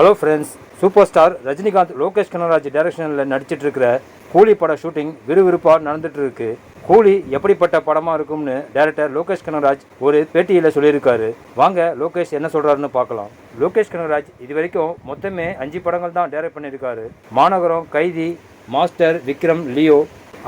Hello friends, super star Rajinikanth Lokesh Kanagaraj டைரக்ஷனில் நடிச்சிட்டு இருக்கிற கூலி பட ஷூட்டிங் விறுவிறுப்பாக நடந்துட்டு இருக்கு. கூலி எப்படிப்பட்ட படமாக இருக்கும்னு டைரக்டர் லோகேஷ் கனகராஜ் ஒரு பேட்டியில் சொல்லியிருக்காரு. வாங்க லோகேஷ் என்ன சொல்கிறாருன்னு பார்க்கலாம். லோகேஷ் கனகராஜ் இது வரைக்கும் மொத்தமே 5 படங்கள் தான் டைரக்ட் பண்ணியிருக்காரு. மாநகரம், கைதி, மாஸ்டர், விக்ரம், லியோ.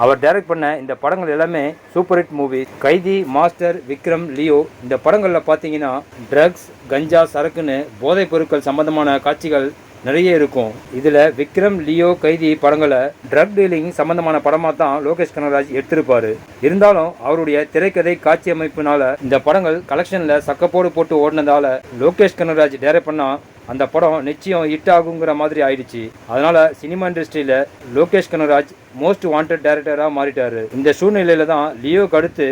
அவர் டைரக்ட் பண்ண இந்த படங்கள் எல்லாமே சூப்பர் ஹிட் மூவி. கைதி, மாஸ்டர், விக்ரம், லியோ இந்த படங்களில் பார்த்தீங்கன்னா ட்ரக்ஸ், கஞ்சா, சரக்குன்னு போதைப் பொருட்கள் சம்பந்தமான காட்சிகள் நிறைய இருக்கும். இதில் விக்ரம், லியோ, கைதி படங்களை ட்ரக் டீலிங் சம்பந்தமான படமாக தான் லோகேஷ் கனகராஜ் எடுத்திருப்பாரு. இருந்தாலும் அவருடைய திரைக்கதை, காட்சி அமைப்பினால இந்த படங்கள் கலெக்ஷனில் சக்கப்போடு போட்டு ஓடினதால லோகேஷ் கனகராஜ் டைரக்ட் பண்ணால் அந்த படம் நிச்சயம் ஹிட் ஆகுங்கிற மாதிரி ஆயிடுச்சு. அதனால சினிமா இண்டஸ்ட்ரியில் லோகேஷ் கனகராஜ் மோஸ்ட் வாண்டட் டைரக்டராக மாறிட்டாரு. இந்த சூழ்நிலையில தான் லியோக்கு அடுத்து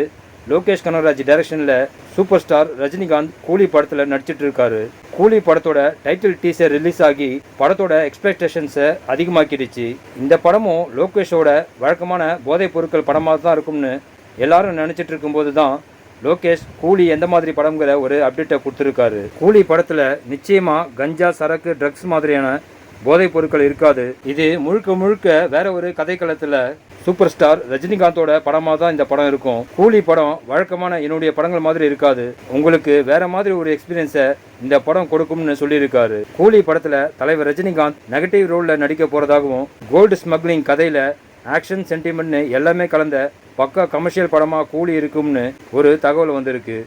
லோகேஷ் கனகராஜ் டைரக்ஷனில் சூப்பர் ஸ்டார் ரஜினிகாந்த் கூலி படத்தில் நடிச்சிட்டு இருக்காரு. கூலி படத்தோட டைட்டில் டீசர் ரிலீஸ் ஆகி படத்தோட எக்ஸ்பெக்டேஷன்ஸை அதிகமாக்கிடுச்சு. இந்த படமும் லோகேஷோட வழக்கமான போதைப் பொருட்கள் படமாக தான் இருக்கும்னு எல்லாரும் நினச்சிட்டு இருக்கும்போது தான் லோகேஷ் கூலி எந்த மாதிரி படம்ங்கிற ஒரு அப்டேட்டை கொடுத்துருக்காரு. கூலி படத்தில் நிச்சயமாக கஞ்சா, சரக்கு, ட்ரக்ஸ் மாதிரியான போதைப் பொருட்கள் இருக்காது. இது முழுக்க முழுக்க வேற ஒரு கதைக்களத்தில் சூப்பர் ஸ்டார் ரஜினிகாந்தோட படமாக தான் இந்த படம் இருக்கும். கூலி படம் வழக்கமான என்னுடைய படங்கள் மாதிரி இருக்காது. உங்களுக்கு வேற மாதிரி ஒரு எக்ஸ்பீரியன்ஸை இந்த படம் கொடுக்கும்னு சொல்லியிருக்காரு. கூலி படத்தில் தலைவர் ரஜினிகாந்த் நெகட்டிவ் ரோலில் நடிக்க போகிறதாகவும், கோல்டு ஸ்மக்லிங் கதையில் ஆக்ஷன், சென்டிமெண்ட்னு எல்லாமே கலந்த பக்கா கமர்ஷியல் படமாக கூலி இருக்கும்னு ஒரு தகவல் வந்திருக்கு.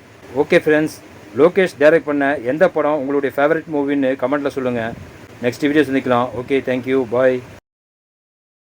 ஓகே ஃப்ரெண்ட்ஸ், லோகேஷ் டைரக்ட் பண்ண எந்த படம் உங்களுடைய ஃபேவரட் மூவின்னு கமெண்ட்டில் சொல்லுங்கள். நெக்ஸ்ட் வீடியோ சந்திக்கலாம். ஓகே, தேங்க்யூ, பாய்.